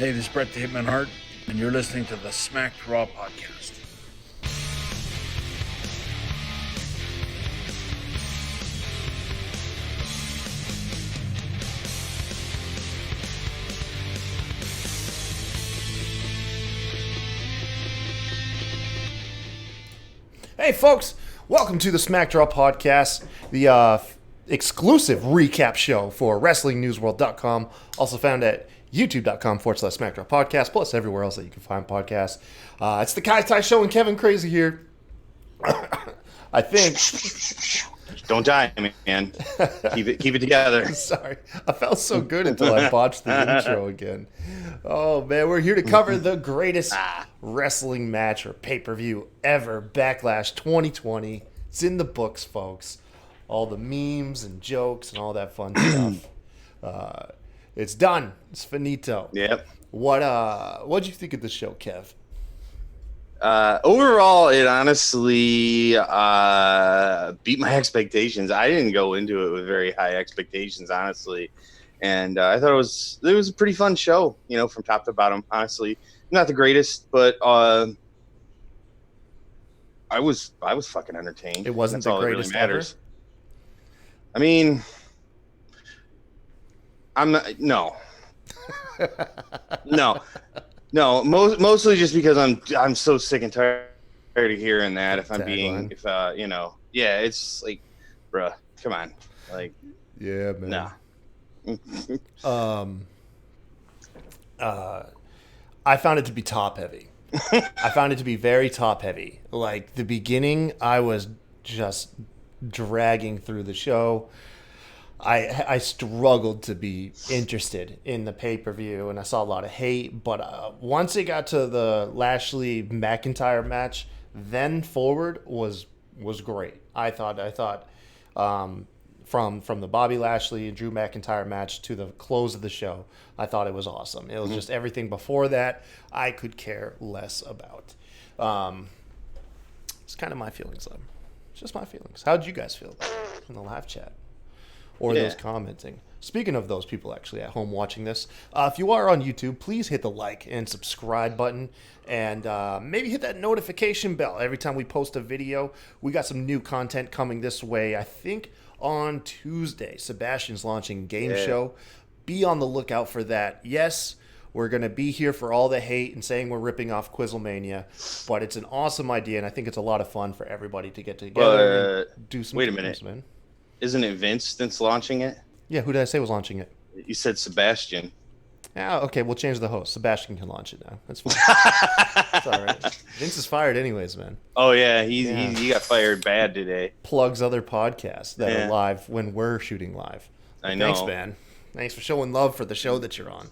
Hey, this is Brett the Hitman Hart, and you're listening to the Smacked Raw podcast. Hey folks, welcome to the Smacked Raw podcast, the exclusive recap show for WrestlingNewsWorld.com, also found at youtube.com/Smacked Raw podcast, plus everywhere else that you can find podcasts. It's the Kai Tai Show and Kevin Crazy here. I think. Don't die, man. Keep it together. Sorry, I felt so good until I botched the intro again. Oh man, we're here to cover the greatest wrestling match or pay-per-view ever, Backlash 2020. It's in the books, folks. All the memes and jokes and all that fun stuff. It's done. It's finito. Yep. What'd you think of the show, Kev? Overall, it honestly beat my expectations. I didn't go into it with very high expectations, honestly, and I thought it was a pretty fun show. You know, from top to bottom. Honestly, not the greatest, but I was fucking entertained. It wasn't That's the all that greatest really matters. ever? I mean, I'm not. No. No, mostly just because I'm so sick and tired of hearing that. If I'm being, yeah, it's like, bruh, come on, like, Yeah, man. no. I found it to be top heavy. I found it to be very top heavy. Like the beginning, I was just dragging through the show. I struggled to be interested in the pay-per-view, and I saw a lot of hate. But once it got to the Lashley McIntyre match, then forward was great. I thought from the Bobby Lashley and Drew McIntyre match to the close of the show, I thought it was awesome. It was just everything before that I could care less about. It's kind of my feelings, though. It's just my feelings. How did you guys feel about it in the live chat? Or those commenting. Speaking of those people actually at home watching this, if you are on YouTube, please hit the like and subscribe button, and maybe hit that notification bell every time we post a video. We got some new content coming this way. I think on Tuesday, Sebastian's launching Game Show. Be on the lookout for that. Yes, we're going to be here for all the hate and saying we're ripping off Quizzlemania, but it's an awesome idea, and I think it's a lot of fun for everybody to get together and do some wait a games, minute. man. Isn't it Vince that's launching it? Yeah, who did I say was launching it? You said Sebastian. Yeah, okay, we'll change the host. Sebastian can launch it now. That's fine. It's all right. Vince is fired anyways, man. Oh yeah, he got fired bad today. Plugs other podcasts that are live when we're shooting live. I know. Thanks, man. Thanks for showing love for the show that you're on.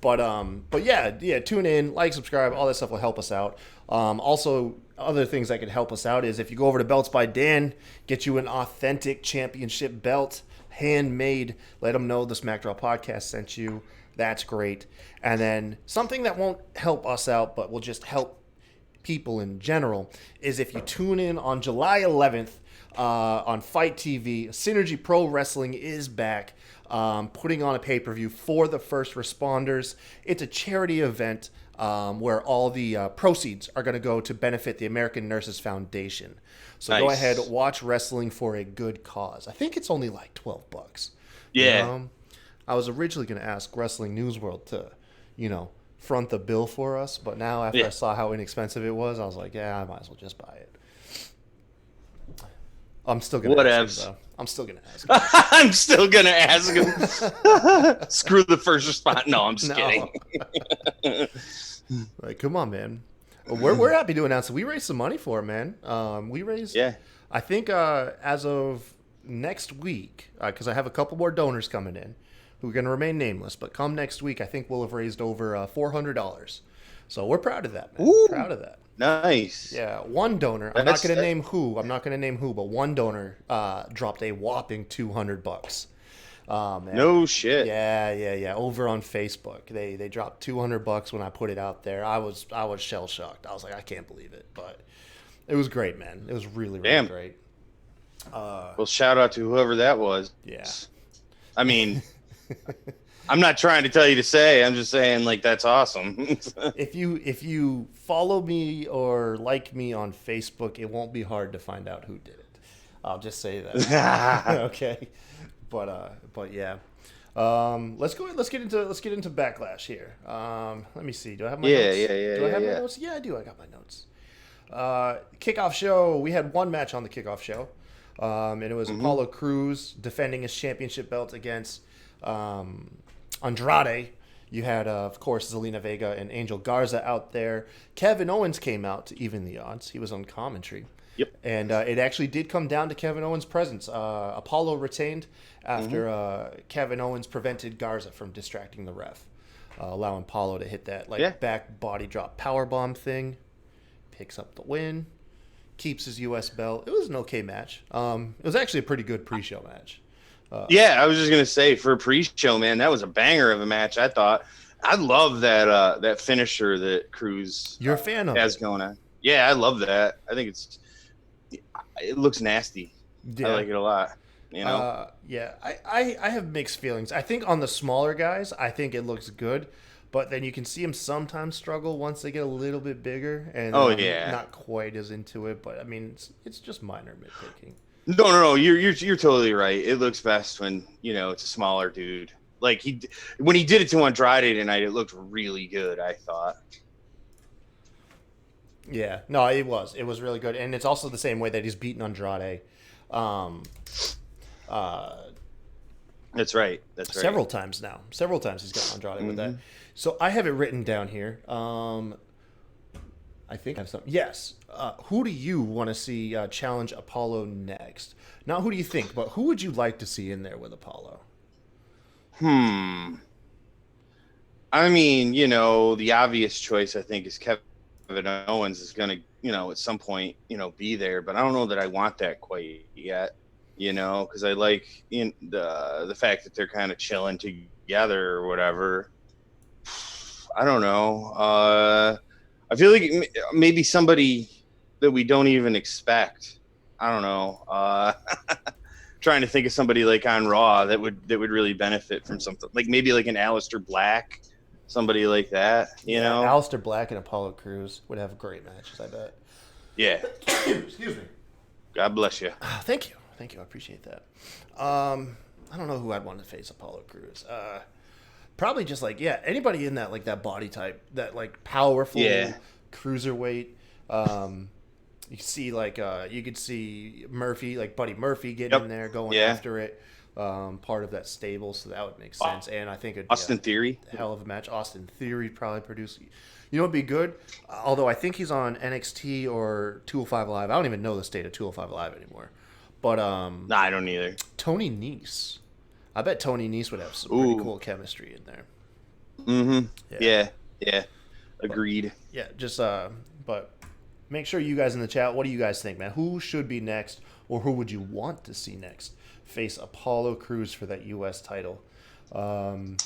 But yeah, tune in, like, subscribe, all that stuff will help us out. Also, other things that could help us out is if you go over to Belts by Dan, get you an authentic championship belt, handmade. Let them know the Smacked Raw podcast sent you. That's great. And then something that won't help us out, but will just help people in general, is if you tune in on July 11th on Fight TV, Synergy Pro Wrestling is back. Putting on a pay-per-view for the first responders. It's a charity event where all the proceeds are going to go to benefit the American Nurses Foundation. So Go ahead, watch wrestling for a good cause. I think it's only like $12. Yeah. I was originally going to ask Wrestling News World to, front the bill for us, but now after I saw how inexpensive it was, I was like, yeah, I might as well just buy it. I'm still going to ask him, though. I'm still going to ask him. I'm still going to ask him. Screw the first response. No, I'm just kidding. Like, come on, man. We're happy to announce that we raised some money for it, man. We raised, I think as of next week, because I have a couple more donors coming in who are going to remain nameless, but come next week, I think we'll have raised over $400. So we're proud of that, man. Ooh. Proud of that. Nice. Yeah, one donor. I'm not going to name who, but one donor dropped a whopping $200. No shit. Yeah. Over on Facebook, they dropped $200 when I put it out there. I was shell shocked. I was like, I can't believe it, but it was great, man. It was really great. Well, shout out to whoever that was. Yeah. I mean, I'm not trying to tell you to say. I'm just saying, like, that's awesome. If you follow me or like me on Facebook, it won't be hard to find out who did it. I'll just say that. Okay, but yeah. Let's get into Backlash here. Let me see. Do I have my notes? Do I have my notes? Yeah, I do. I got my notes. Kickoff show. We had one match on the kickoff show, and it was Apollo Crews defending his championship belt against Andrade. You had, of course, Zelina Vega and Angel Garza out there. Kevin Owens came out to even the odds. He was on commentary. Yep. And it actually did come down to Kevin Owens' presence. Apollo retained after Kevin Owens prevented Garza from distracting the ref, allowing Apollo to hit that back body drop powerbomb thing. Picks up the win, keeps his U.S. belt. It was an okay match. It was actually a pretty good pre-show match. I was just gonna say, for a pre-show, man, that was a banger of a match. I thought. I love that finisher that Cruz You're a fan of has it. going on. Yeah, I love that. I think it looks nasty. Yeah. I like it a lot. You know. I have mixed feelings. I think on the smaller guys, I think it looks good. But then you can see them sometimes struggle once they get a little bit bigger, and not quite as into it. But I mean, it's just minor nitpicking. No. You're totally right. It looks best when it's a smaller dude. Like when he did it to Andrade tonight, it looked really good. I thought. Yeah, no, it was really good, and it's also the same way that he's beaten Andrade. That's right. Several times now. Several times he's got Andrade with that. So I have it written down here. I think I have something. Yes. Who do you want to see challenge Apollo next? Not who do you think, but who would you like to see in there with Apollo? I mean, the obvious choice, I think, is Kevin Owens is going to, at some point, be there. But I don't know that I want that quite yet, because I like the fact that they're kind of chilling together or whatever. I don't know. I feel like maybe somebody that we don't even expect. I don't know. Trying to think of somebody like on Raw that would really benefit from something like maybe like an Aleister Black, somebody like that. You know, Aleister Black and Apollo Crews would have great matches. I bet. Yeah. Excuse me. God bless you. Thank you. I appreciate that. I don't know who I'd want to face Apollo Crews. Probably just anybody in that that body type, that powerful cruiserweight. You see you could see Murphy, Buddy Murphy get in there going after it. Part of that stable, so that would make sense. And I think it'd be Austin Theory, hell of a match. Austin Theory probably produce. It'd be good. Although I think he's on NXT or 205 Live. I don't even know the state of 205 Live anymore. But no, I don't either. Tony Nese. I bet Tony Nese would have some pretty cool chemistry in there. Yeah. Agreed. But make sure you guys in the chat, what do you guys think, man? Who should be next, or who would you want to see next face Apollo Crews for that U.S. title? But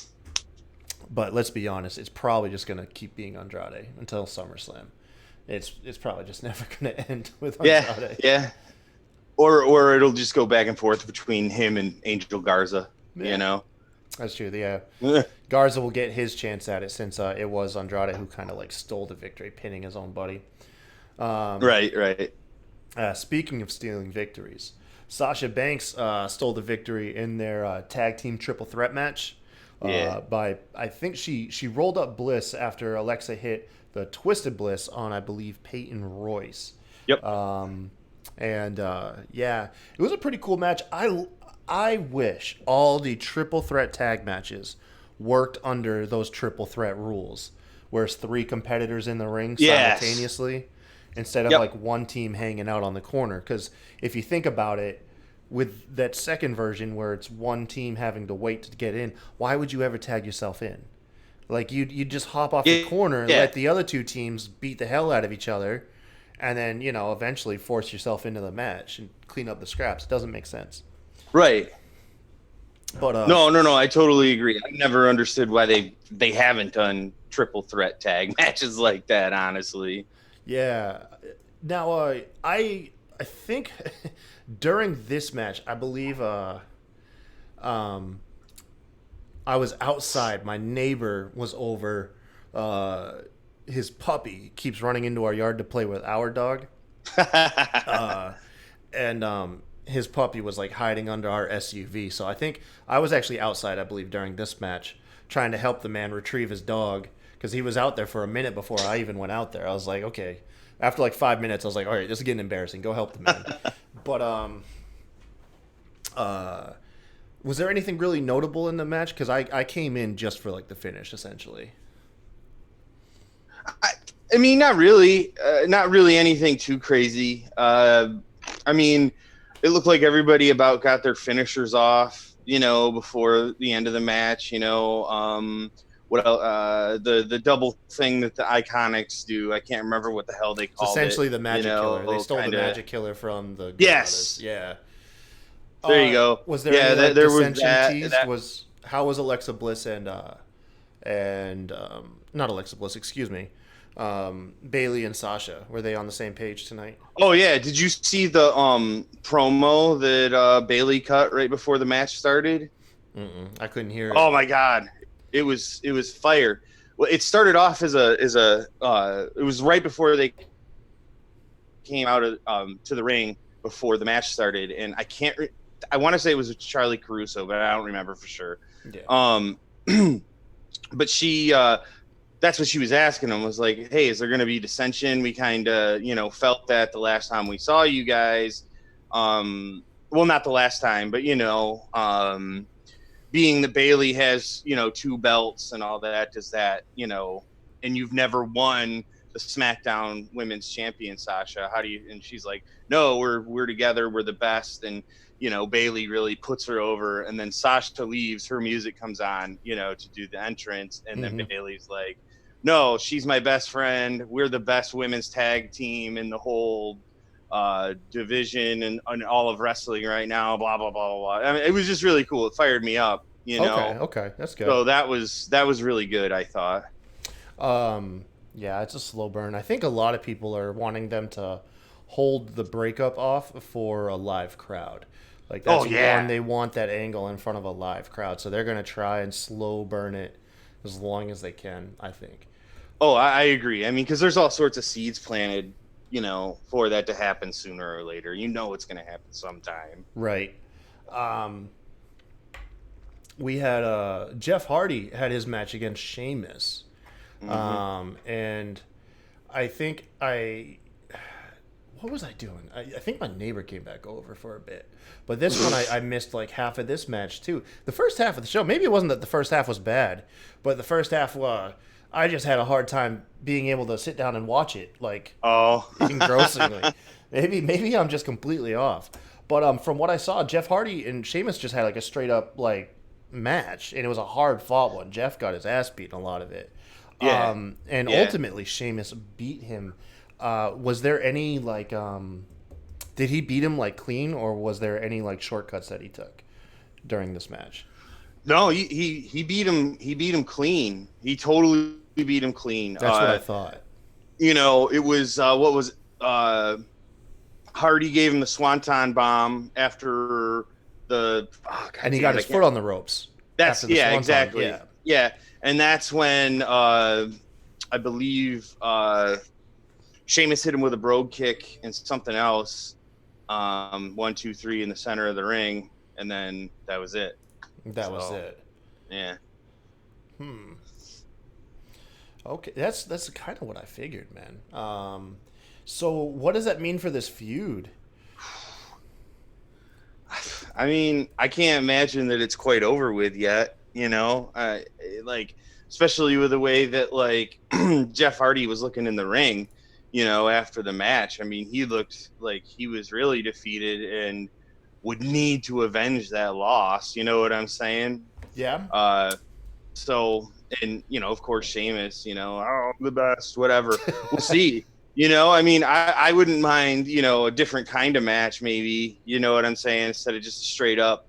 let's be honest, it's probably just going to keep being Andrade until SummerSlam. It's probably just never going to end with Andrade. Yeah. Or it'll just go back and forth between him and Angel Garza, That's true. Yeah. Garza will get his chance at it since it was Andrade who kind of stole the victory, pinning his own buddy. Right. Speaking of stealing victories, Sasha Banks stole the victory in their tag team triple threat match. By I think she rolled up Bliss after Alexa hit the Twisted Bliss on, I believe, Peyton Royce. Yep. It was a pretty cool match. I wish all the triple threat tag matches worked under those triple threat rules, where it's 3 competitors in the ring simultaneously instead of one team hanging out on the corner. Because if you think about it, with that second version where it's one team having to wait to get in, why would you ever tag yourself in? You'd just hop off the corner and let the other 2 teams beat the hell out of each other, and then eventually force yourself into the match and clean up the scraps. It doesn't make sense. Right. But no, I totally agree. I've never understood why they haven't done triple threat tag matches like that, honestly. Yeah. Now, I think I was outside. My neighbor was over. His puppy keeps running into our yard to play with our dog. And his puppy was like hiding under our SUV. So I think I was actually outside, I believe, during this match, trying to help the man retrieve his dog because he was out there for a minute before I even went out there. I was like, okay. After like 5 minutes, I was like, all right, this is getting embarrassing. Go help the man. But was there anything really notable in the match? Because I came in just for like the finish, essentially. I mean, not really. Not really anything too crazy. I mean, it looked like everybody about got their finishers off, before the end of the match. What else? The double thing that the Iconics do. I can't remember what the hell they It's called essentially it. the Magic Killer. They stole kinda, the Magic Killer from the Yes. Brothers. Yeah. There you go. Was there Yeah, any like, there was dissension that. teased? How was Alexa Bliss and not Alexa Bliss, excuse me, Bailey and Sasha? Were they on the same page tonight? Oh yeah, did you see the promo that Bailey cut right before the match started? I couldn't hear it. Oh my god, it was fire. Well, it started off as it was right before they came out of to the ring before the match started, and I want to say it was Charlie Caruso, but I don't remember for sure. Yeah. But she that's what she was asking him, was like, hey, is there going to be dissension? We kind of felt that the last time we saw you guys, well, not the last time, but being that Bailey has 2 belts and all that, does that and you've never won the SmackDown Women's Champion, Sasha, how do you? And she's like, no, we're together, we're the best. And Bailey really puts her over, and then Sasha leaves, her music comes on to do the entrance, and then Bailey's like, no, she's my best friend, we're the best women's tag team in the whole division and all of wrestling right now, blah blah blah blah. I mean, it was just really cool. It fired me up, Okay, that's good. So that was really good, I thought. Yeah, it's a slow burn. I think a lot of people are wanting them to hold the breakup off for a live crowd. Like that's one, they want that angle in front of a live crowd, so they're gonna try and slow burn it as long as they can, I think. Oh, I agree. I mean, because there's all sorts of seeds planted, for that to happen sooner or later. It's going to happen sometime. Right. We had Jeff Hardy had his match against Sheamus. And I think what was I doing? I think my neighbor came back over for a bit. But this one, I missed like half of this match too. The first half of the show, maybe it wasn't that the first half was bad, but the first half, I just had a hard time being able to sit down and watch it, like engrossingly. Maybe I'm just completely off. But from what I saw, Jeff Hardy and Sheamus just had like a straight up like match, and it was a hard fought one. Jeff got his ass beat in a lot of it. Ultimately Sheamus beat him. Was there any like did he beat him like clean, or was there any like shortcuts that he took during this match? No, he beat him. He beat him clean. He totally beat him clean. That's what I thought. It was what was Hardy gave him the Swanton bomb after and he got his foot on the ropes. That's exactly. Yeah. Yeah, and that's when I believe Sheamus hit him with a brogue kick and something else. 1, 2, 3 in the center of the ring, and then that was it. That was it. Yeah. Okay, that's kind of what I figured, man. So what does that mean for this feud? I mean, I can't imagine that it's quite over with yet. Especially with the way that like Jeff Hardy was looking in the ring, after the match. I mean, he looked like he was really defeated and would need to avenge that loss. You know what I'm saying? Yeah. So, and of course, Sheamus, the best, whatever. We'll see. I mean, I wouldn't mind, a different kind of match, maybe. You know what I'm saying? Instead of just a straight up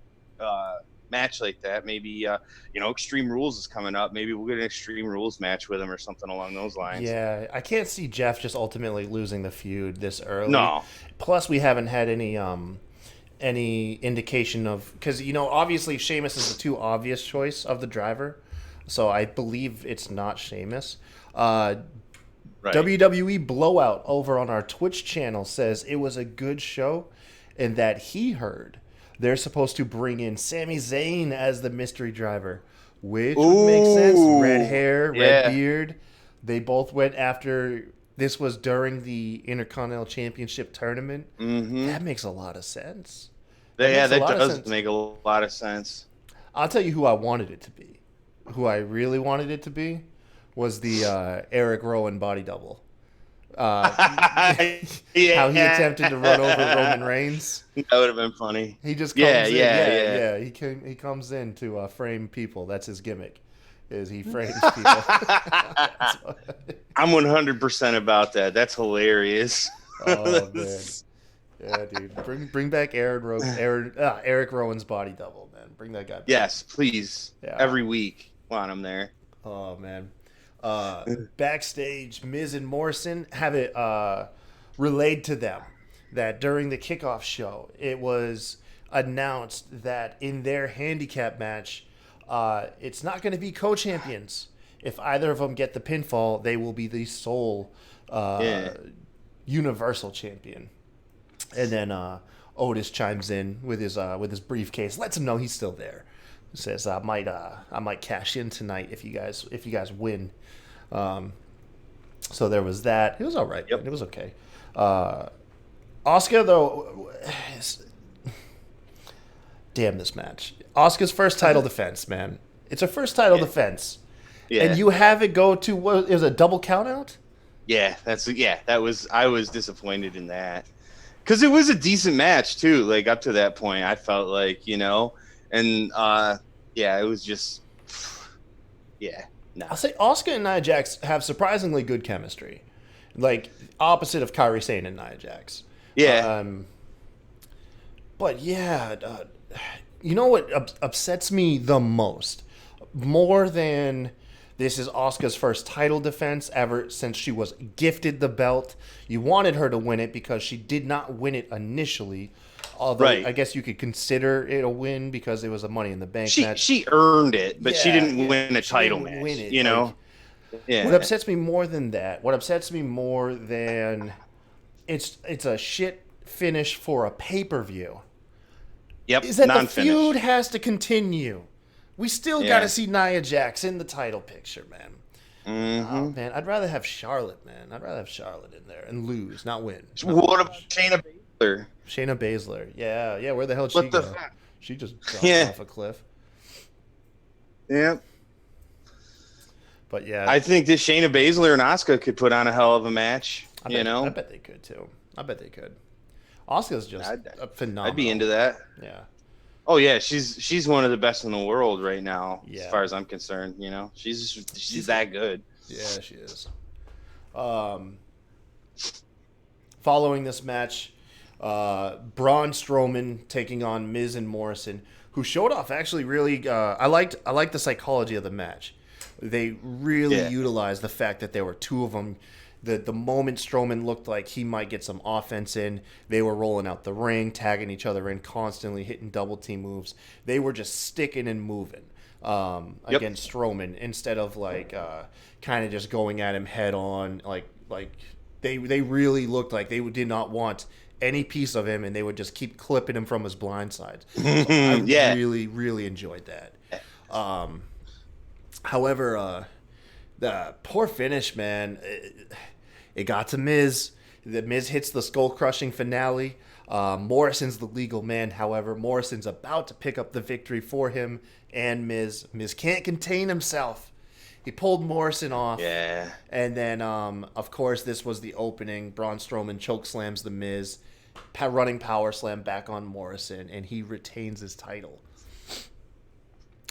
match like that. Maybe, Extreme Rules is coming up. Maybe we'll get an Extreme Rules match with him or something along those lines. Yeah, I can't see Jeff just ultimately losing the feud this early. No. Plus, we haven't had any indication of, because obviously Sheamus is the too obvious choice of the driver, so I believe it's not Sheamus. Right. WWE Blowout over on our Twitch channel says it was a good show, and that he heard they're supposed to bring in Sami Zayn as the mystery driver, which would make sense. Red hair, red beard. They both went after. This was during the Intercontinental Championship tournament. Mm-hmm. That makes a lot of sense. That does make a lot of sense. I'll tell you who I wanted it to be. Who I really wanted it to be was the Eric Rowan body double. How he attempted to run over Roman Reigns. That would have been funny. He just comes in. He comes in to frame people. That's his gimmick. Is he frames people? I'm 100% about that. That's hilarious. Oh man, yeah, dude. Bring back Eric Rowan's body double, man. Bring that guy back. Yes, please. Yeah. Every week, want him there. Oh man. Backstage, Miz and Morrison have it relayed to them that during the kickoff show, it was announced that in their handicap match, it's not going to be co-champions. If either of them get the pinfall, they will be the sole Universal Champion. And then Otis chimes in with his briefcase, lets him know he's still there. Says I might cash in tonight if you guys win. So there was that. It was all right. Yep. It was okay. Asuka though, damn this match. Asuka's first title defense, man. It's her first title defense. Yeah. And you have it go to what? It was a double count out? Yeah, I was disappointed in that. Cuz it was a decent match too, like up to that point. I felt like, and it was just no. I'll say Asuka and Nia Jax have surprisingly good chemistry. Like opposite of Kairi Sane and Nia Jax. Yeah. But yeah, you know what upsets me the most? More than this is Asuka's first title defense ever since she was gifted the belt. You wanted her to win it because she did not win it initially. Although I guess you could consider it a win because it was a Money in the Bank match. She earned it, but she didn't win a title match. What upsets me more than that? What upsets me more than it's a shit finish for a pay-per-view. Yep. Is that the feud has to continue. We still got to see Nia Jax in the title picture, man. Mm-hmm. Oh, man, I'd rather have Charlotte, man. I'd rather have Charlotte in there and lose, not win. What about Shayna Baszler? Shayna Baszler. Yeah. Where the hell did she go? She just dropped off a cliff. Yep. But yeah. I think this Shayna Baszler and Asuka could put on a hell of a match. I bet they could, too. I bet they could. Asuka's just phenomenal. I'd be into that. Yeah. Oh yeah, she's one of the best in the world right now, as far as I'm concerned. She's that good. Yeah, she is. Following this match, Braun Strowman taking on Miz and Morrison, who showed off actually really. I liked the psychology of the match. They really utilized the fact that there were two of them. The moment Strowman looked like he might get some offense in, they were rolling out the ring, tagging each other in, constantly hitting double team moves. They were just sticking and moving against Strowman instead of kind of just going at him head on. Like they really looked like they did not want any piece of him, and they would just keep clipping him from his blind side. So I really, really enjoyed that. However, the poor finish, man. It got to Miz. The Miz hits the skull-crushing finale. Morrison's the legal man. However, Morrison's about to pick up the victory for him and Miz. Miz can't contain himself. He pulled Morrison off. Yeah. And then, of course, this was the opening. Braun Strowman chokeslams the Miz. Running power slam back on Morrison, and he retains his title.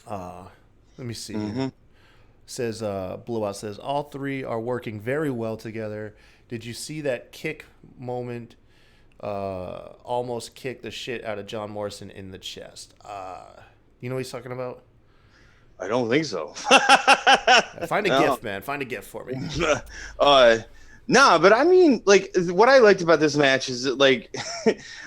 Let me see. Mm-hmm. Says Blowout says all three are working very well together. Did you see that kick moment? Almost kicked the shit out of John Morrison in the chest. You know what he's talking about? I don't think so. Find a gift, man. Find a gift for me. No, but I mean, like, what I liked about this match is that, like,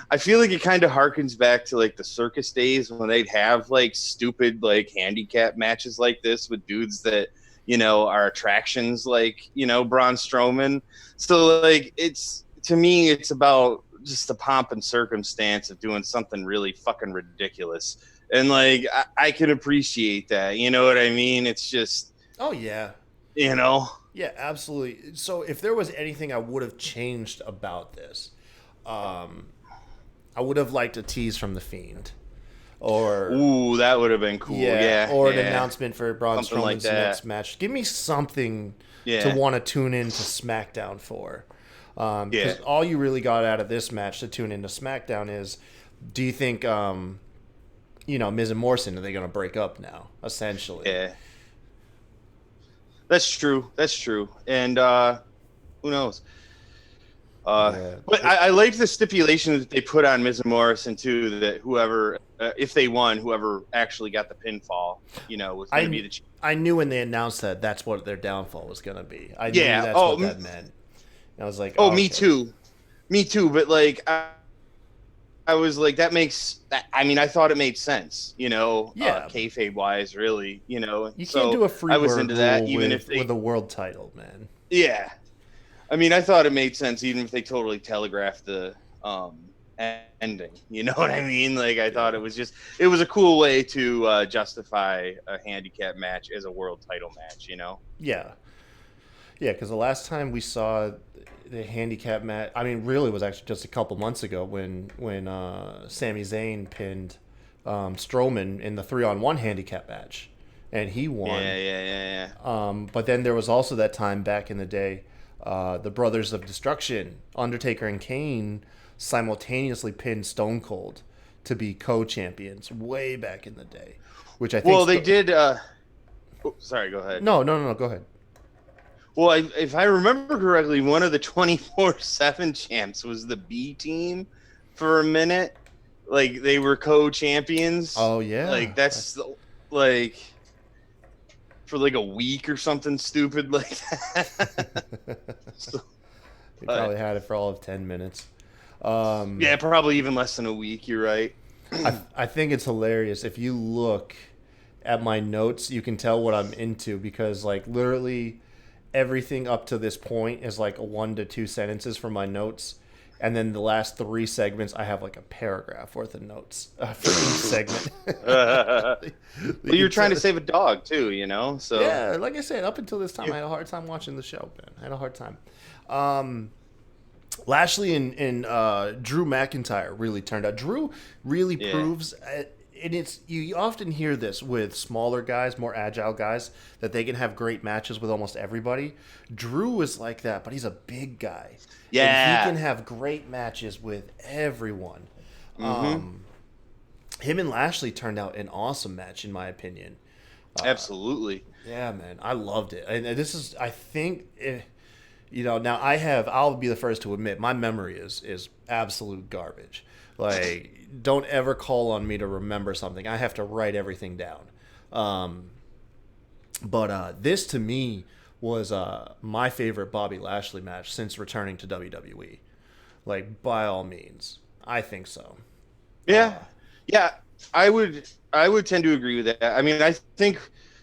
I feel like it kind of harkens back to like the circus days when they'd have like stupid like handicap matches like this with dudes that are attractions, like Braun Strowman. So like, it's to me, it's about just the pomp and circumstance of doing something really fucking ridiculous, and like I can appreciate that. You know what I mean? It's just Oh yeah. you know. Yeah, absolutely. So if there was anything I would have changed about this, um, I would have liked a tease from the Fiend, or Ooh, that would have been cool. Yeah, or an yeah. announcement for Braun Something like Strowman's that. next match. Give me something to Yeah. want to tune in to SmackDown for. Yeah. Because all you really got out of this match to tune into SmackDown is, do you think, Miz and Morrison, are they going to break up now? Essentially. Yeah. That's true. That's true. And who knows? Yeah. But I like the stipulation that they put on Miz and Morrison too. That whoever, if they won, whoever actually got the pinfall, was going to be the. I knew when they announced that that's what their downfall was going to be. I Yeah. knew that's what that meant. And I was like, Oh, okay. me too. But like, I was like, that makes. I mean, I thought it made sense. Kayfabe wise, really. You can't do a free I was word into that, rule even with, if they, with a world title, man. Yeah. I mean, I thought it made sense, even if they totally telegraphed the ending. You know what I mean? Like, I thought it was a cool way to justify a handicap match as a world title match. Yeah. Yeah, because the last time we saw the handicap match, I mean, really was actually just a couple months ago when Sami Zayn pinned Strowman in the 3-on-1 handicap match, and he won. Yeah. But then there was also that time back in the day, the Brothers of Destruction, Undertaker and Kane, simultaneously pinned Stone Cold to be co-champions way back in the day, which I think. Well, they did. Sorry, go ahead. No, go ahead. Well, if I remember correctly, one of the 24/7 champs was the B team for a minute. Like, they were co-champions. Oh yeah. Like, that's like for like a week or something stupid like that. So, They probably had it for all of 10 minutes. yeah, probably even less than a week. You're right. I think it's hilarious. If you look at my notes, you can tell what I'm into, because like literally everything up to this point is like 1 to 2 sentences from my notes. And then the last 3 segments, I have like a paragraph worth of notes for each segment. Well, you're trying to save a dog too, So yeah, like I said, up until this time, I had a hard time watching the show, man. I had a hard time. Lashley and Drew McIntyre really turned out. Drew really proves, and it's, you often hear this with smaller guys, more agile guys, that they can have great matches with almost everybody. Drew is like that, but he's a big guy. Yeah. And he can have great matches with everyone. Mm-hmm. Him and Lashley turned out an awesome match, in my opinion. Absolutely. Yeah, man, I loved it. And this is, I think, now I'll be the first to admit, my memory is absolute garbage. Like, don't ever call on me to remember something. I have to write everything down. But this, to me, was my favorite Bobby Lashley match since returning to WWE. Like, by all means, I think so. Yeah, I would tend to agree with that. I mean, I think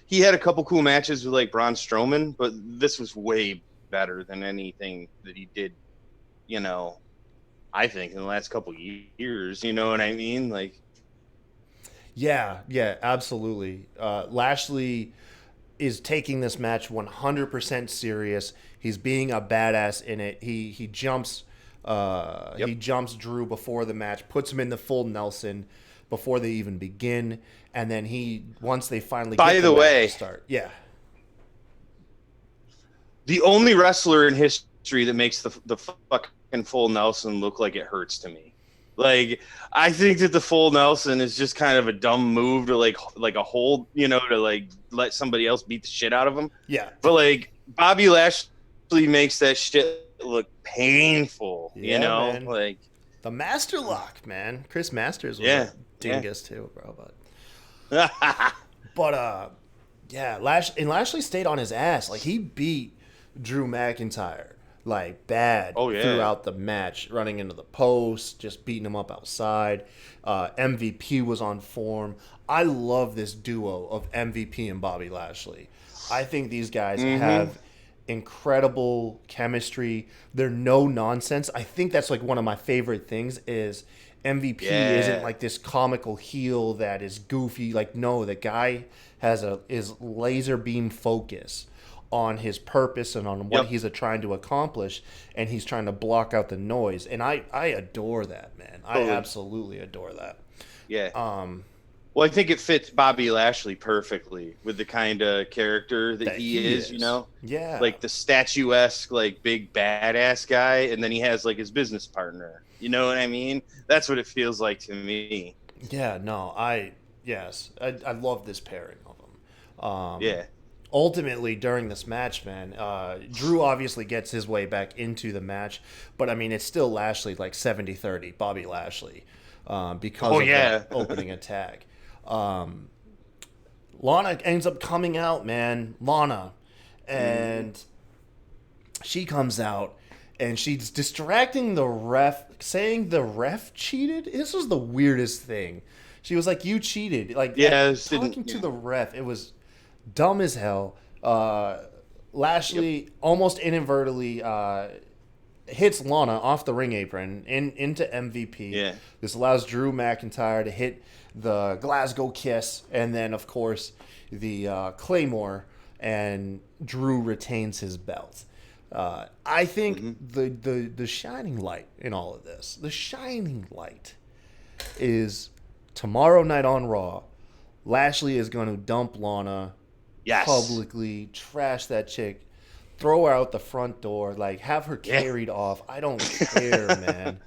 he had a couple cool matches with like Braun Strowman, but this was way better than anything that he did. I think in the last couple years. You know what I mean? Like, yeah, absolutely. Lashley is taking this match 100% serious. He's being a badass in it. He jumps he jumps Drew before the match, puts him in the full Nelson before they even begin, and then once they finally by get the way, start. Yeah. The only wrestler in history that makes the fucking full Nelson look like it hurts to me. Like, I think that the full Nelson is just kind of a dumb move to like a hold, to like let somebody else beat the shit out of him. Yeah. But like Bobby Lashley makes that shit look painful, man. Like the Master Lock, man. Chris Masters was a dingus too, bro. But Lashley stayed on his ass. Like, he beat Drew McIntyre like bad Oh, yeah. throughout the match, running into the post, just beating him up outside. MVP was on form. I love this duo of MVP and Bobby Lashley. I think these guys have incredible chemistry. They're no nonsense. I think that's like one of my favorite things is MVP isn't like this comical heel that is goofy. Like, no, the guy is laser beam focus on his purpose and on what he's trying to accomplish, and he's trying to block out the noise. And I adore that, man. I absolutely adore that. Yeah. Well, I think it fits Bobby Lashley perfectly with the kind of character that he is, you know? Yeah. Like the statuesque, like big badass guy, and then he has like his business partner. You know what I mean? That's what it feels like to me. Yeah, no, I love this pairing of them. Yeah. Ultimately, during this match, man, Drew obviously gets his way back into the match, but I mean, it's still Lashley like 70-30, Bobby Lashley, because of that opening attack. Lana ends up coming out, man. Lana. And she comes out and she's distracting the ref, saying the ref cheated. This was the weirdest thing. She was like, "You cheated." Like, talking to the ref. It was dumb as hell. Lashley almost inadvertently hits Lana off the ring apron into MVP. Yeah. This allows Drew McIntyre to hit the Glasgow Kiss, and then, of course, the Claymore, and Drew retains his belt. I think the shining light in all of this, the shining light, is tomorrow night on Raw. Lashley is going to dump Lana publicly, trash that chick, throw her out the front door, like have her carried off. I don't care, man.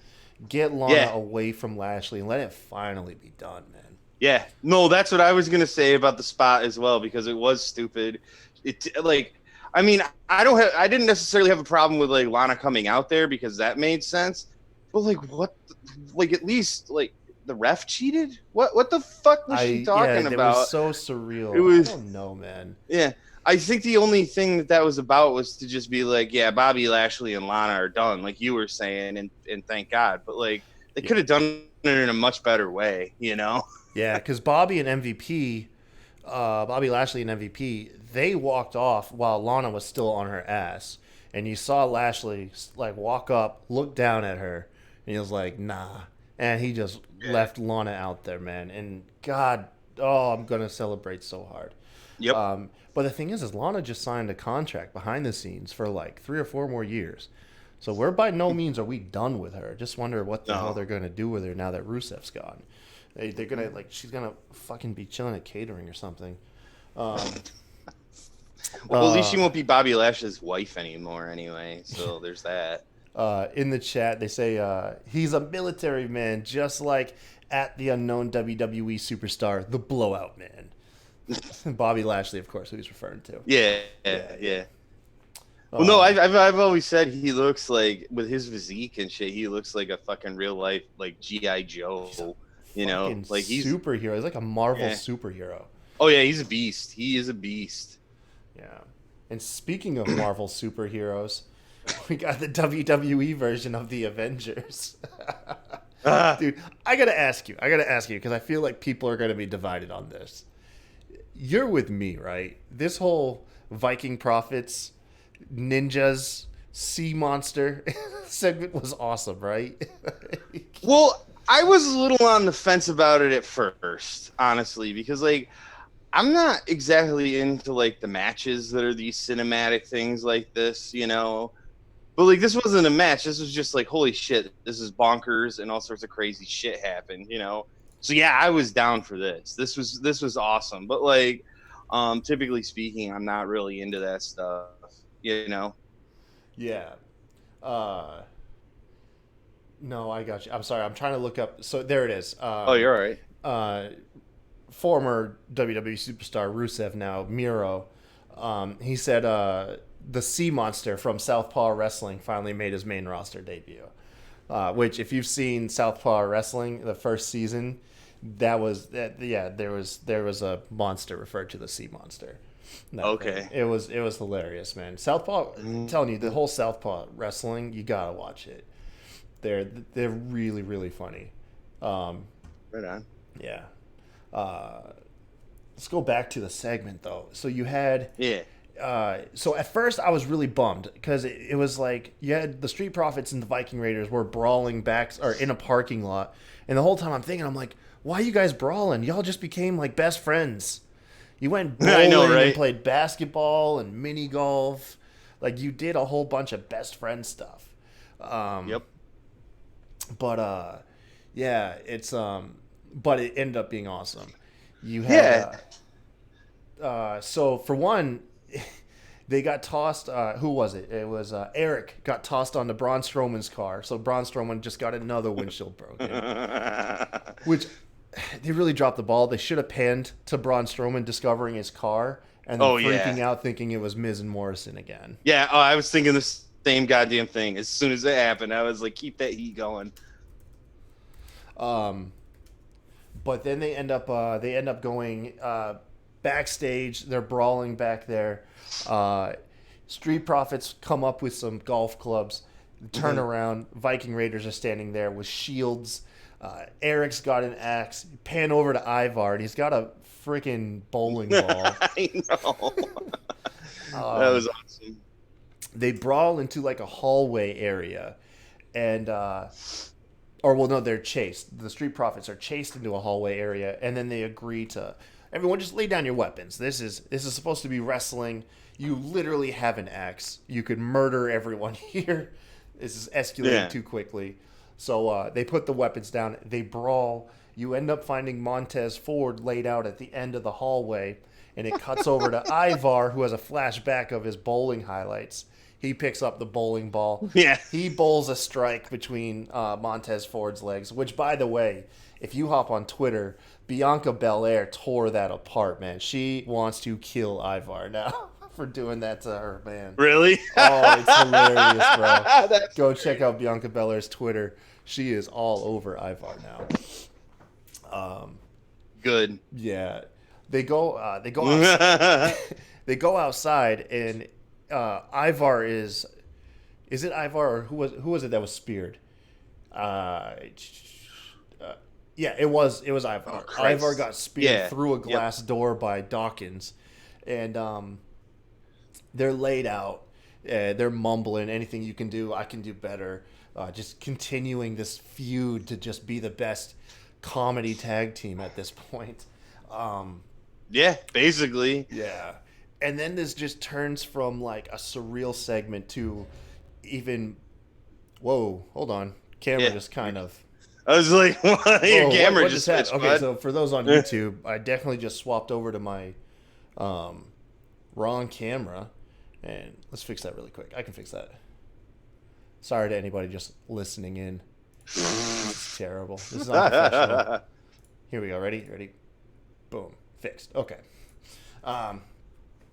Get Lana away from Lashley and let it finally be done, man. Yeah, no, that's what I was gonna say about the spot as well, because it was stupid. It like, I mean, I didn't necessarily have a problem with like Lana coming out there because that made sense, but like what, like at least like the ref cheated. What the fuck was she talking about? It was so surreal. I don't know, man. Yeah, I think the only thing that was about was to just be like, yeah, Bobby Lashley and Lana are done, like you were saying, and thank God. But like they could have done it in a much better way, you know? Yeah, because Bobby Lashley and MVP, they walked off while Lana was still on her ass, and you saw Lashley like walk up, look down at her, and he was like, "Nah," and he just left Lana out there, man. And God, I'm gonna celebrate so hard. Yep. But the thing is Lana just signed a contract behind the scenes for like 3 or 4 more years. So we're by no means are we done with her. Just wonder what the hell they're going to do with her now that Rusev's gone. They're going to, like, she's going to fucking be chilling at catering or something. Well, at least she won't be Bobby Lashley's wife anymore anyway. So there's that. In the chat, they say he's a military man, just like at the unknown WWE superstar, the Blowout Man. Bobby Lashley, of course, who he's referring to. Yeah. Well, no, I've always said he looks like, with his physique and shit, he looks like a fucking real life like G.I. Joe. You know, like he's superhero. He's like a Marvel superhero. Oh yeah, he's a beast. He is a beast. Yeah. And speaking of Marvel superheroes, we got the WWE version of the Avengers. Dude, I gotta ask you because I feel like people are gonna be divided on this. You're with me, right? This whole Viking Prophets, ninjas, sea monster segment was awesome, right? Well, I was a little on the fence about it at first, honestly, because like I'm not exactly into like the matches that are these cinematic things like this, you know. But like this wasn't a match. This was just like, holy shit, this is bonkers and all sorts of crazy shit happened, you know. So yeah, I was down for this. This was awesome. But like, typically speaking, I'm not really into that stuff, you know. Yeah. No, I got you. I'm sorry. I'm trying to look up. So there it is. Oh, you're all right. Former WWE superstar Rusev, now Miro. He said the Sea Monster from Southpaw Wrestling finally made his main roster debut. Which, if you've seen Southpaw Wrestling, the first season, there was a monster referred to the Sea Monster. Okay. It was hilarious, man. Southpaw, I'm telling you, the whole Southpaw wrestling, you gotta watch it. They're really really funny. Right on. Yeah. Let's go back to the segment though. So you had Yeah. So at first I was really bummed because it was like you had the Street Profits and the Viking Raiders were brawling back or in a parking lot, and the whole time I'm like, why are you guys brawling? Y'all just became like best friends. You went bowling I know, right? and played basketball and mini golf. Like you did a whole bunch of best friend stuff. Yep. But yeah, it's but it ended up being awesome. You had so for one, they got tossed. Who was it? It was Eric got tossed onto Braun Strowman's car. So Braun Strowman just got another windshield broken, which they really dropped the ball. They should have panned to Braun Strowman discovering his car and then freaking out thinking it was Miz and Morrison again. Yeah, I was thinking the same goddamn thing. As soon as it happened, I was like, keep that heat going. But then they end up going backstage. They're brawling back there. Street Profits come up with some golf clubs. Turn around. Viking Raiders are standing there with shields. Eric's got an axe. Pan over to Ivar, and he's got a freaking bowling ball. I know. That was awesome. They brawl into like a hallway area, and they're chased. The Street Profits are chased into a hallway area, and then they agree to everyone just lay down your weapons. This is supposed to be wrestling. You literally have an axe. You could murder everyone here. This is escalating too quickly. So they put the weapons down. They brawl. You end up finding Montez Ford laid out at the end of the hallway, and it cuts over to Ivar, who has a flashback of his bowling highlights. He picks up the bowling ball. Yeah. He bowls a strike between Montez Ford's legs, which, by the way, if you hop on Twitter, Bianca Belair tore that apart, man. She wants to kill Ivar now for doing that to her, man. Really? Oh, it's hilarious, bro. Go check out Bianca Belair's Twitter. She is all over Ivar now. Good. Yeah. They go outside, they go outside, and Ivar is it Ivar or who was it that was speared? Yeah, it was Ivar. Oh, Ivar got speared through a glass door by Dawkins, and they're laid out. They're mumbling, anything you can do, I can do better. Just continuing this feud to just be the best comedy tag team at this point. Yeah, basically. Yeah. And then this just turns from like a surreal segment to even, whoa, hold on. Camera just kind of. I was like, your camera what just happened? switched, Okay, bud. so for those on YouTube, I definitely just swapped over to my wrong camera. And let's fix that really quick. I can fix that. Sorry to anybody just listening in. It's terrible. This is unprofessional. Here we go. Ready? Boom. Fixed. Okay.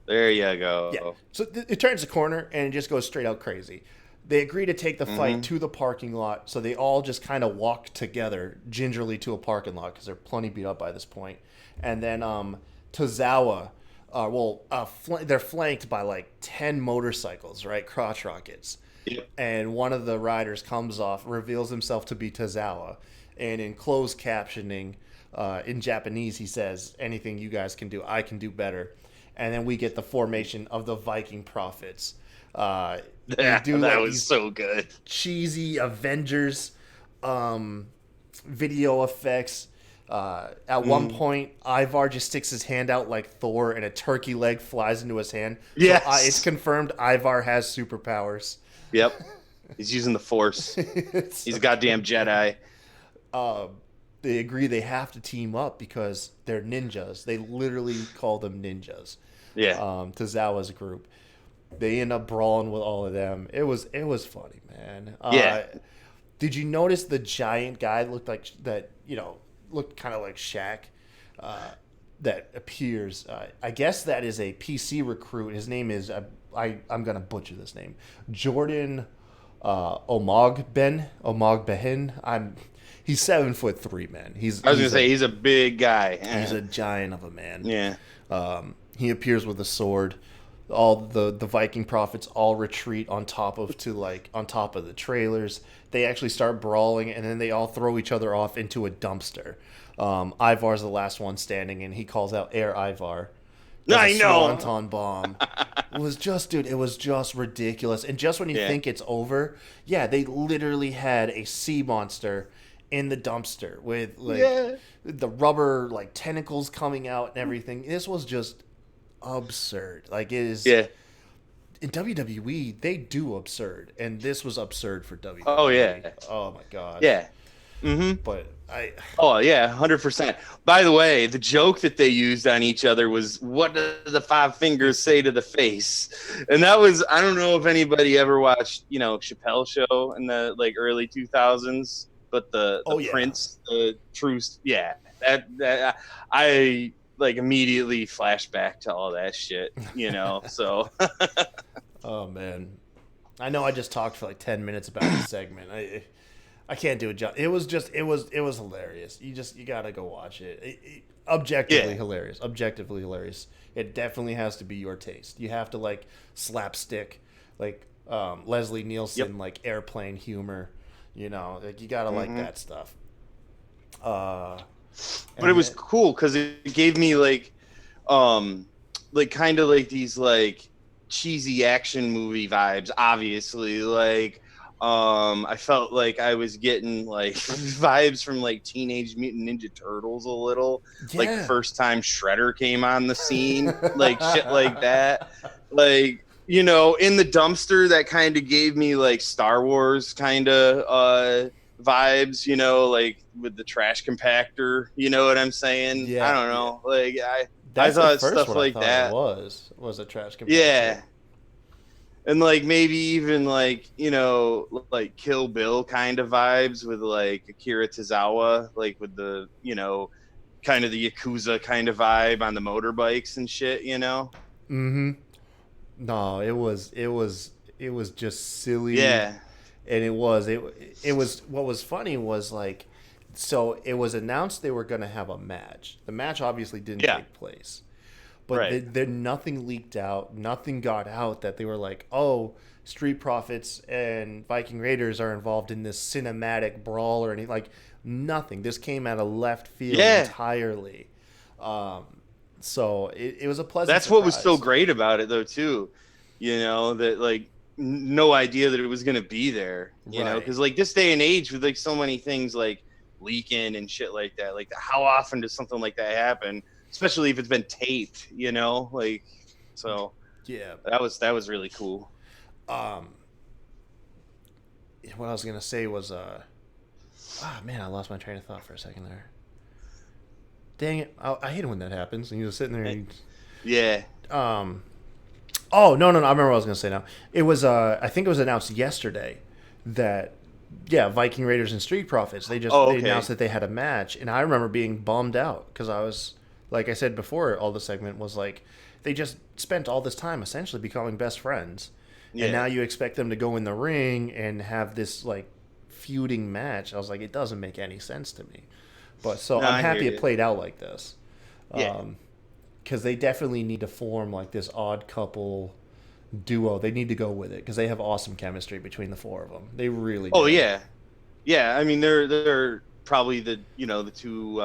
There you go. Yeah. So it turns the corner and it just goes straight out crazy. They agree to take the fight to the parking lot, so they all just kind of walk together gingerly to a parking lot because they're plenty beat up by this point. And then Tozawa, they're flanked by like 10 motorcycles, right? Crotch rockets. Yep. And one of the riders comes off, reveals himself to be Tozawa, and in closed captioning, in Japanese, he says, "Anything you guys can do, I can do better." And then we get the formation of the Viking Prophets. That was so good. Cheesy Avengers video effects. At one point, Ivar just sticks his hand out like Thor, and a turkey leg flies into his hand. Yes. So, it's confirmed Ivar has superpowers. Yep. He's using the Force. He's a goddamn Jedi. They agree they have to team up because they're ninjas. They literally call them ninjas. Yeah. Tozawa's group. They end up brawling with all of them. It was funny, man. Yeah. Did you notice the giant guy looked like that? Looked kind of like Shaq. That appears. I guess that is a PC recruit. His name is I'm gonna butcher this name. Jordan Omogbehen. He's 7'3", man. I was gonna say he's a big guy. He's a giant of a man. Yeah. He appears with a sword. All the Viking prophets all retreat on top of the trailers. They actually start brawling, and then they all throw each other off into a dumpster. Ivar's the last one standing, and he calls out Air Ivar. I know. Swanton bomb. It was just ridiculous. And just when you think it's over, they literally had a sea monster in the dumpster with the rubber tentacles coming out and everything. This was just absurd. It is. Yeah. In WWE, they do absurd, and this was absurd for WWE. Oh yeah. Oh my god. Yeah. Mm-hmm. But Oh yeah, 100%. By the way, the joke that they used on each other was, "What do the five fingers say to the face?" And that was, I don't know if anybody ever watched, Chappelle Show in the early 2000s, but the Prince, the truth, that I immediately flash back to all that shit, so. Oh man, I know I just talked for 10 minutes about this segment. I can't do it. It was hilarious. You gotta go watch it. Objectively hilarious. Objectively hilarious. It definitely has to be your taste. You have to slapstick, Leslie Nielsen, airplane humor. You gotta like that stuff. But it was cool because it gave me kind of these cheesy action movie vibes. Obviously, I felt like I was getting vibes from Teenage Mutant Ninja Turtles a little. The first time Shredder came on the scene, shit like that. In the dumpster, that kind of gave me Star Wars kind of vibes, with the trash compactor, you know what I'm saying? Yeah. I don't know. I thought stuff like that was a trash compactor. Yeah. And maybe even Kill Bill kind of vibes with Akira Tozawa, with the kind of the Yakuza kind of vibe on the motorbikes and shit, Mm-hmm. No, it was just silly. Yeah. And it was what was funny was so it was announced they were going to have a match. The match obviously didn't take place. But nothing leaked out. Nothing got out that they were Street Profits and Viking Raiders are involved in this cinematic brawl or anything. Nothing. This came out of left field entirely. So it was a pleasant That's surprise. What was so great about it, though, too. That, no idea that it was going to be there. You know? Because, this day and age with, so many things, leaking and shit like that. How often does something like that happen? Especially if it's been taped, so yeah, that was really cool. What I was gonna say was, man, I lost my train of thought for a second there. Dang it! I hate it when that happens. And you're sitting there. And Oh no! I remember what I was gonna say now. It was I think it was announced yesterday that. Yeah, Viking Raiders and Street Profits. They announced that they had a match, and I remember being bummed out because I was. Like I said before, all the segment was they just spent all this time essentially becoming best friends. Yeah. And now you expect them to go in the ring and have this feuding match. I was it doesn't make any sense to me. But so I'm happy it played out like this. Yeah. Because they definitely need to form this odd couple duo. They need to go with it because they have awesome chemistry between the four of them. They really do. Oh, yeah. Yeah, I mean, they're probably the two...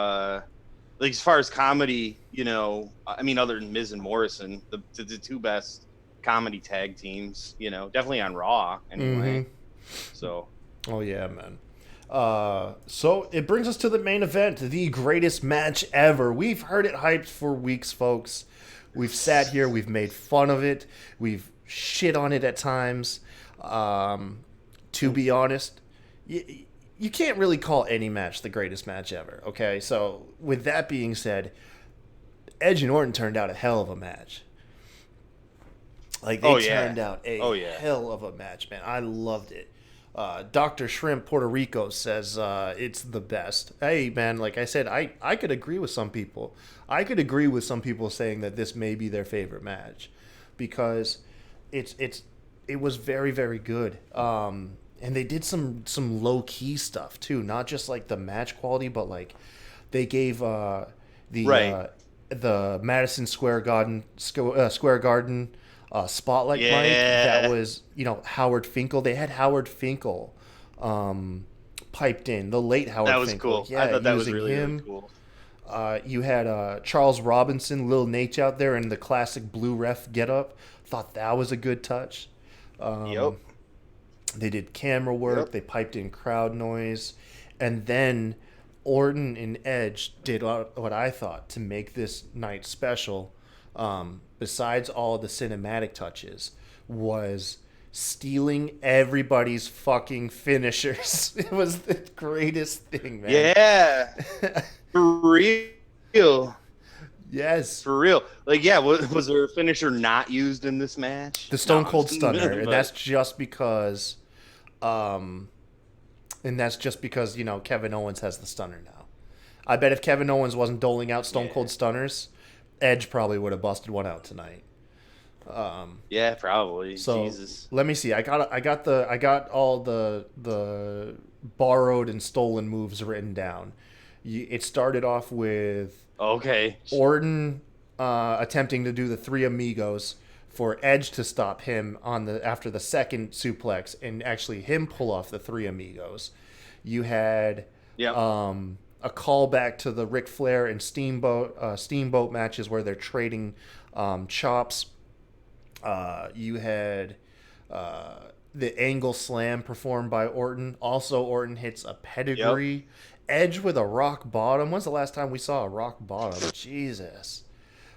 as far as comedy, I mean, other than Miz and Morrison, the two best comedy tag teams, definitely on Raw anyway. Mm-hmm. So. Oh yeah, man. So it brings us to the main event, the greatest match ever. We've heard it hyped for weeks, folks. We've sat here, we've made fun of it, we've shit on it at times. To be honest, you can't really call any match the greatest match ever, okay? So, with that being said, Edge and Orton turned out a hell of a match. Turned out a hell of a match, man. I loved it. Dr. Shrimp Puerto Rico says it's the best. Hey, man, like I said, I could agree with some people. I could agree with some people saying that this may be their favorite match because it was very, very good. And they did some low key stuff too, not just the match quality, but they gave the Madison Square Garden spotlight mic that Yeah. was, Howard Finkel. They had Howard Finkel piped in, the late Howard That was Finkel. cool. I Yeah, thought that was using really, really him. cool. You had Charles Robinson, Lil Nate out there in the classic blue ref getup. Thought that was a good touch. Yep. They did camera work. Yep. They piped in crowd noise, and then Orton and Edge did what I thought to make this night special. Besides all the cinematic touches, was stealing everybody's fucking finishers. It was the greatest thing, man. Yeah. For real. Yes. For real. Like, yeah, was there a finisher not used in this match? The Stone No, Cold Stunner, but- and that's just because, Kevin Owens has the stunner now. I bet if Kevin Owens wasn't doling out Stone Cold Stunners, Edge probably would have busted one out tonight. Yeah, probably. So Jesus. let me see. I got all the borrowed and stolen moves written down. It started off with Okay. Orton attempting to do the Three Amigos for Edge to stop him after the second suplex and actually him pull off the Three Amigos. You had Yep. a callback to the Ric Flair and Steamboat matches where they're trading chops. You had the angle slam performed by Orton. Also, Orton hits a pedigree. Edge with a rock bottom. When's the last time we saw a rock bottom? Jesus.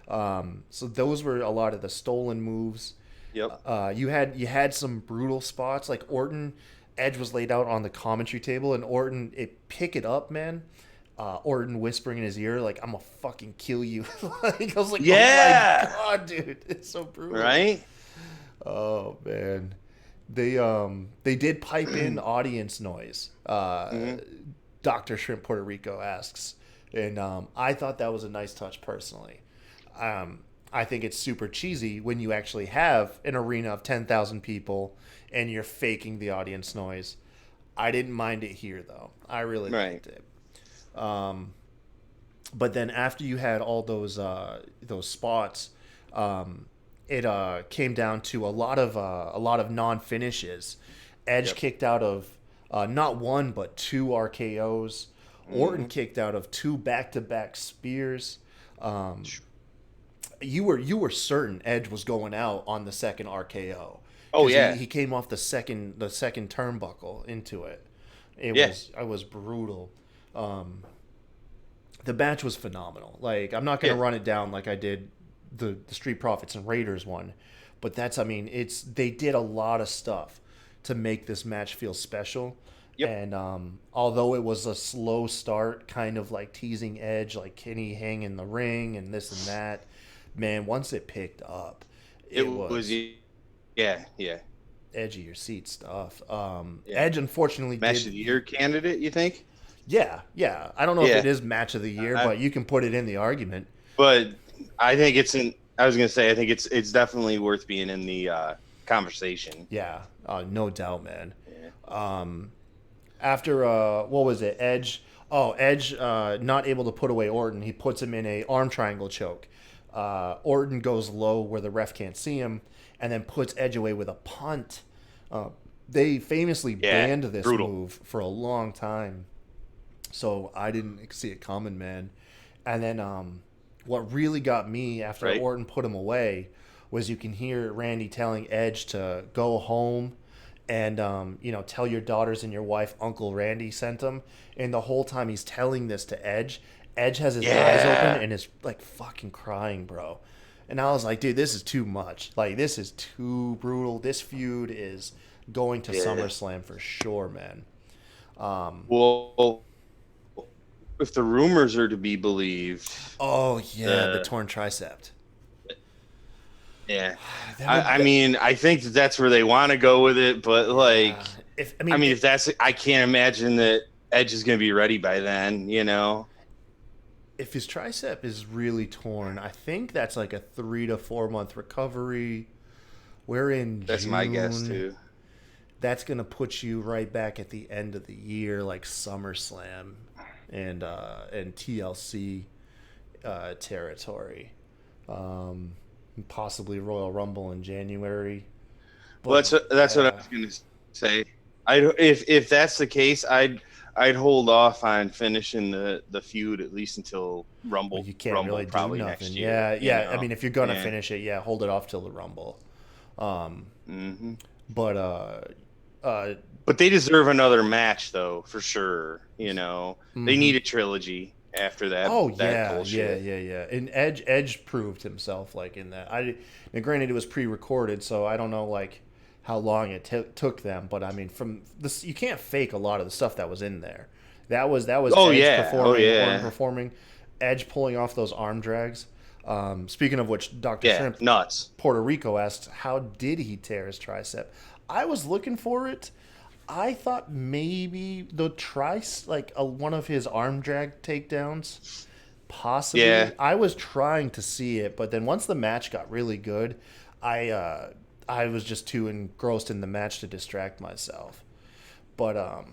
So those were a lot of the stolen moves. Yep. You had some brutal spots like Orton. Edge was laid out on the commentary table, and Orton pick it up, man. Orton whispering in his ear, like, "I'm gonna fucking kill you." Like, I was like, Yeah. "Oh my god, dude, it's so brutal." Right? Oh man, they did pipe in audience noise. Dr. Shrimp Puerto Rico asks, and I thought that was a nice touch personally. I think it's super cheesy when you actually have an arena of 10,000 people and you're faking the audience noise. I didn't mind it here though. I really liked it. But then after you had all those spots, it came down to a lot of non-finishes. Edge kicked out of not one but two RKO's. Orton kicked out of two back-to-back spears. You were certain Edge was going out on the second RKO. Oh yeah. He came off the second turnbuckle into it. It was brutal. The match was phenomenal. Like, I'm not going to run it down like I did the Street Profits and Raiders one, but they did a lot of stuff to make this match feel special. Yep. And although it was a slow start, kind of like teasing Edge, like Kenny hang in the ring and this and that, man, once it picked up, it was edge of your seat stuff. Edge unfortunately Match of the year candidate, you think? Yeah. I don't know if it is match of the year, but you can put it in the argument. But I think I was gonna say I think it's definitely worth being in the conversation. Yeah, no doubt, man. Yeah. After what was it? Edge not able to put away Orton. He puts him in a arm triangle choke. Orton goes low where the ref can't see him, and then puts Edge away with a punt. They famously banned this move for a long time, so I didn't see it coming, man. And then what really got me after Orton put him away was you can hear Randy telling Edge to go home and tell your daughters and your wife Uncle Randy sent him. And the whole time he's telling this to Edge has his eyes open and is like fucking crying, bro. And I was like, dude, this is too much. Like, this is too brutal. This feud is going to SummerSlam for sure, man. Well, if the rumors are to be believed, the torn tricep. Yeah, I mean, I think that's where they want to go with it, but like, if that's, I can't imagine that Edge is going to be ready by then. If his tricep is really torn, I think that's like a 3 to 4 month recovery. We're in June. That's my guess too. That's gonna put you right back at the end of the year, like SummerSlam and TLC. territory. Possibly Royal Rumble in January. Well, But, that's what I was going to say. If that's the case, I'd hold off on finishing the feud at least until Rumble. you can't Rumble really do probably nothing. next year. Yeah. I mean, if you're gonna Yeah. finish it, hold it off till the Rumble. Hmm. But But they deserve another match, though, for sure. They need a trilogy after that. oh that bullshit. yeah. And Edge proved himself like in that. Now granted, it was pre-recorded, so I don't know like how long it took them. But I mean, from this, you can't fake a lot of the stuff that was in there. That was Oh, Edge yeah. performing, Oh, yeah. Orton performing, Edge pulling off those arm drags. Speaking of which, Dr. Yeah, Shrimp nuts. Puerto Rico asked, how did he tear his tricep? I was looking for it. I thought maybe the one of his arm drag takedowns, possibly. Yeah. I was trying to see it, but then once the match got really good, I was just too engrossed in the match to distract myself. But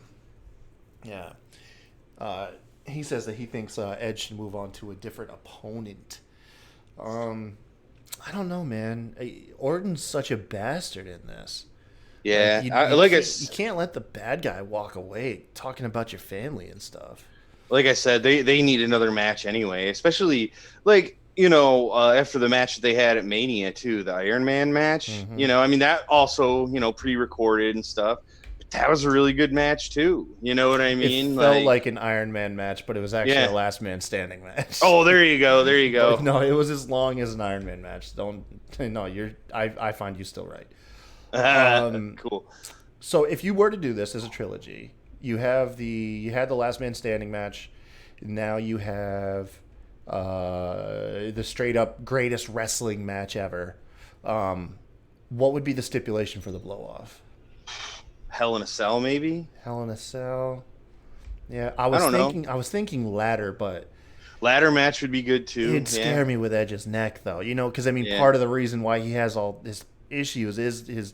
yeah. He says that he thinks Edge should move on to a different opponent. I don't know, man. Orton's such a bastard in this. Yeah, You can't let the bad guy walk away talking about your family and stuff. like I said, they need another match anyway, especially after the match that they had at Mania too, the Iron Man match. Mm-hmm. I mean that also pre-recorded and stuff. But that was a really good match too. You know what I mean? It felt like an Iron Man match, but it was actually a last man standing match. Oh, there you go. There you go. But no, it was as long as an Iron Man match. I find you still right. Cool. So if you were to do this as a trilogy, you had the last man standing match. Now you have the straight up greatest wrestling match ever. What would be the stipulation for the blow off? Hell in a Cell, maybe. Hell in a Cell. Yeah, I don't know. I was thinking ladder, but Ladder match would be good too. it'd scare me with Edge's neck, though. Because I mean, part of the reason why he has all his issues is his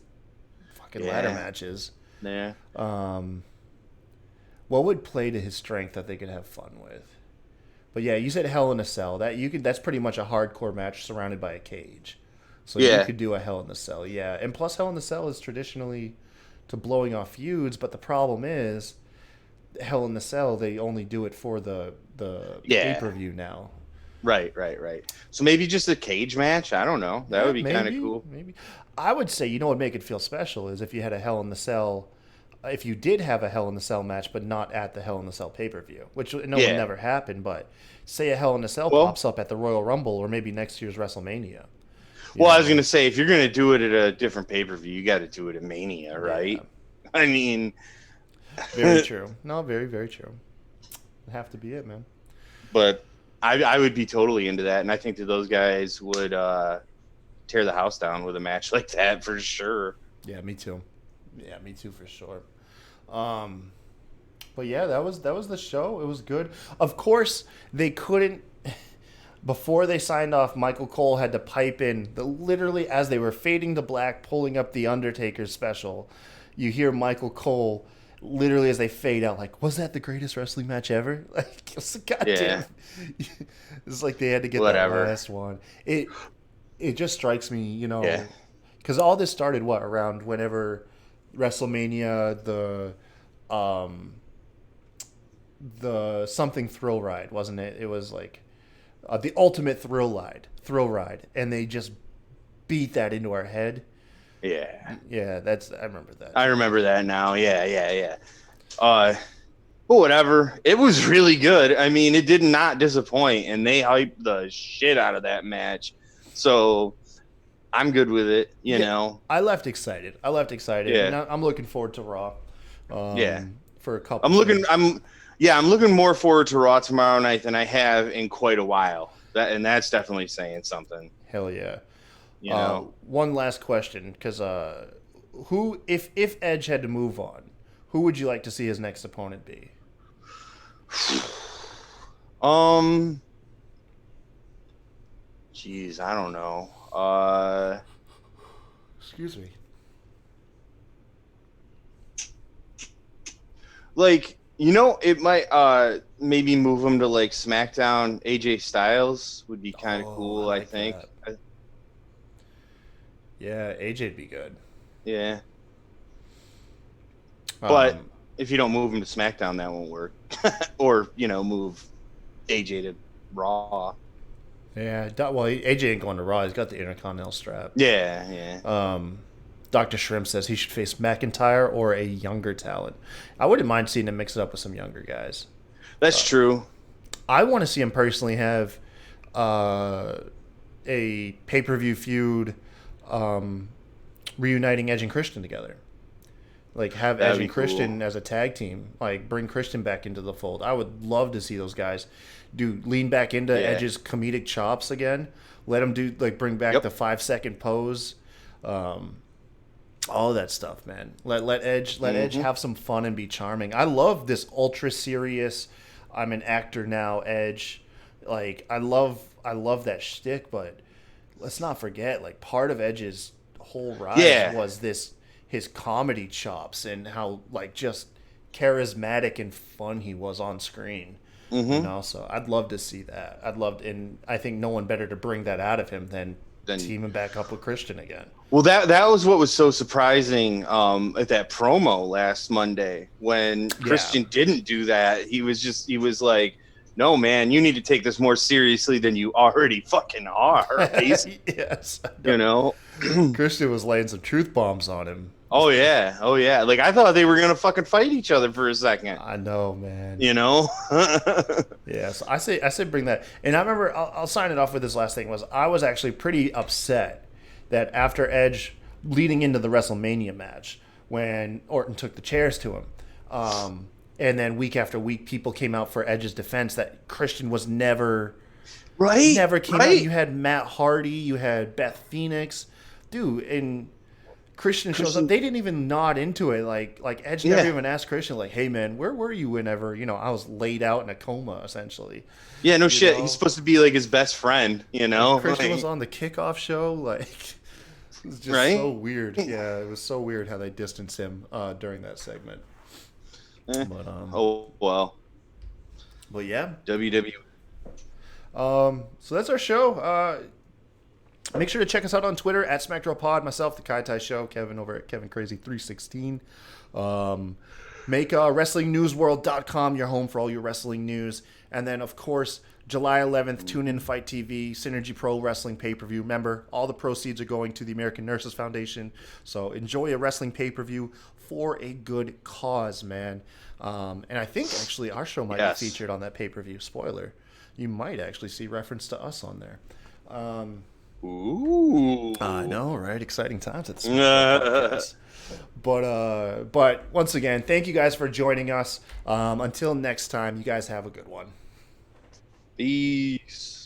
fucking ladder matches. Yeah. What would play to his strength that they could have fun with? But yeah, you said Hell in a Cell. That's pretty much a hardcore match surrounded by a cage. So you could do a Hell in a Cell, yeah. And plus, Hell in a Cell is traditionally to blowing off feuds, but the problem is, Hell in a Cell, they only do it for the pay-per-view now. Right. So maybe just a cage match. I don't know. That would be kind of cool. Maybe. I would say, what would make it feel special is if you had a Hell in the Cell. If you did have a Hell in the Cell match, but not at the Hell in the Cell pay-per-view, which will never happen. But say a Hell in the Cell pops up at the Royal Rumble or maybe next year's WrestleMania. Well, I was going to say, if you're going to do it at a different pay-per-view, you got to do it at Mania, right? Yeah. I mean... Very true. No, very, very true. It'd have to be it, man. But I would be totally into that, and I think that those guys would tear the house down with a match like that for sure. Yeah, me too. Yeah, me too for sure. But yeah, that was the show. It was good. Of course, they couldn't... Before they signed off, Michael Cole had to pipe in, literally as they were fading to black, pulling up The Undertaker's special. You hear Michael Cole, literally as they fade out, like, was that the greatest wrestling match ever? Like, goddamn. Yeah. It's like they had to get that last one. It just strikes me, because all this started, around whenever WrestleMania, the something thrill ride, wasn't it? It was like... the ultimate thrill ride, and they just beat that into our head. Yeah, I remember that. I remember that now. Yeah. But whatever, it was really good. I mean, it did not disappoint, and they hyped the shit out of that match. So I'm good with it. You know, I left excited. Yeah, and I'm looking forward to Raw. For a couple. I'm looking more forward to Raw tomorrow night than I have in quite a while. That's definitely saying something. Hell yeah. One last question, because if Edge had to move on, who would you like to see his next opponent be? Jeez, I don't know. Excuse me. Like, You know, it might maybe move him to like SmackDown. AJ Styles would be kind of Oh, I cool, I like think. that. Yeah, AJ'd be good. Yeah. But Um, if you don't move him to SmackDown, that won't work. Or, move AJ to Raw. yeah, well, AJ ain't going to Raw. He's got the Intercontinental strap. Yeah, yeah. Dr. Shrimp says he should face McIntyre or a younger talent. I wouldn't mind seeing him mix it up with some younger guys. That's true. I want to see him personally have a pay-per-view feud reuniting Edge and Christian together. Like, have That'd Edge be and Christian cool. as a tag team. Like, bring Christian back into the fold. I would love to see those guys lean back into Yeah. Edge's comedic chops again. Let him bring back Yep. the 5-second pose. All that stuff, man. Let Edge have some fun and be charming. I love this ultra serious, I'm an actor now Edge. Like, I love that shtick, but let's not forget, like, part of Edge's whole rise Yeah. was his comedy chops and how, like, just charismatic and fun he was on screen. So I'd love to see that. And I think no one better to bring that out of him than teaming back up with Christian again. Well, that was what was so surprising at that promo last Monday when Christian didn't do that. He was like, "No, man, you need to take this more seriously than you already fucking are." Basically. Yes. Christian was laying some truth bombs on him. Oh yeah. Like, I thought they were gonna fucking fight each other for a second. I know, man. Yeah, so I say bring that. And I remember, I'll sign it off with this last thing, was I was actually pretty upset that after Edge, leading into the WrestleMania match, when Orton took the chairs to him, and then week after week people came out for Edge's defense, that Christian was never came out. You had Matt Hardy, you had Beth Phoenix, dude, and Christian shows up. They didn't even nod into it. Like Edge never even asked Christian, like, "Hey man, where were you whenever I was laid out in a coma, essentially." Yeah, no shit. He's supposed to be like his best friend, Christian was on the kickoff show, like, it was just so weird. Yeah, it was so weird how they distanced him during that segment. But oh well. But yeah, WWE. So that's our show. Make sure to check us out on Twitter at SmackDrawPod. Myself, the Kai Tai Show, Kevin over at KevinCrazy316. Make WrestlingNewsWorld.com your home for all your wrestling news. And then, of course, July 11th, tune in Fight TV, Synergy Pro Wrestling pay-per-view. Remember, all the proceeds are going to the American Nurses Foundation. So enjoy a wrestling pay-per-view for a good cause, man. And I think, actually, our show might be featured on that pay-per-view. Spoiler. You might actually see reference to us on there. Ooh. I know, right? Exciting times at the podcast. But once again, thank you guys for joining us. Until next time, you guys have a good one. Peace.